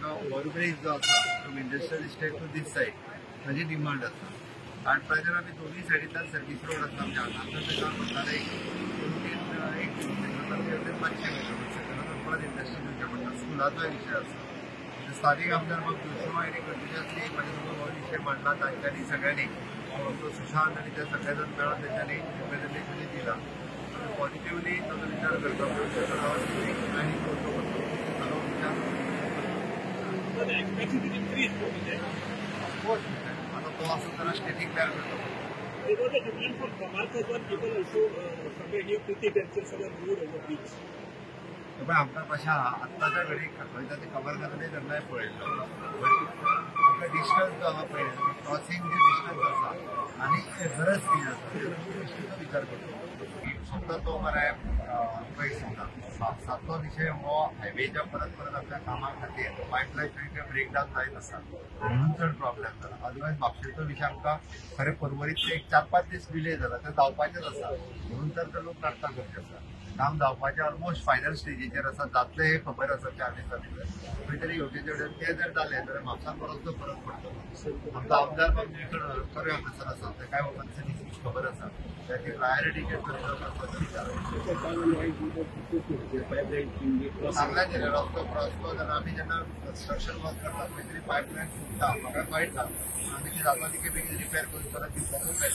आमकां ओवरब्रिज जो आसा from industrial estate to this side ताजी डिमांड आसा आनी प्रेजर आमी दोनूय सायडींतल्यान सर्वीस रोड आसा आमच्या हांगासर म्हणटाले एक किलोमिटर 500 मीटर परत इंडस्ट्री दिवचें पडटा स्कुलाचोय विशय आसा स्थानीक आमदार मग दुसरो एक गरजेची आसली म्हाजे हो विशय मांडला तांच्यांनी सगळ्यांनी सुशांत आनी ते सगळे जण मेळून तेंच्यांनी रिप्रेझेंटेशनूय दिला पॉझिटिव्हली ताचो विचार करता आनी आता तो असं त्याला स्टेटिंग तयार करतो आमकां कशें आहा आत्ताच्या घडीक खंयच्या ते खबर घालून तेन्नाय पळयलो आमकां डिस्टन्स जो आहा पळय क्रॉसींग जे डिस्टन्स आसा आनी गरज कितें आसा विचार करतो फक्त तो मरे पयस सुद्दां सातलो विशय हो हायवेच्या परत परत आपल्या कामा खातीर पायपलायन ब्रेकडावन जायत आसा म्हणून चड प्रॉब्लेम जाला अदरवायज म्हापशेचो विशय आमकां खरें पर्वरींतले एक 4-5 दीस डिले जाला ते जावपाचेच आसा म्हणून तर ते लोक नाटकां करचे आसा काम जावपाचें ऑलमोस्ट फायनल स्टेजीचेर आसा जातलें हे खबर आसा 4 दिसां भितर खंय तरी हेवटेन ते जर जालें जाल्यार म्हापसान बरोचो फरक पडटलो आमकां आमदार करूया सर आसा ते कांय वखदांची खबर आसा त्याची प्रायोरिटी सांगला गेले रस्तो क्रॉस जाल्यार आमी जेन्ना कन्स्ट्रक्शन वर्क करता खंय तरी पायपलायन फुटता म्हाका वायट जाता आमी ती जाता तिके बेगीन रिपेर करून परत दिवपाकूच जाय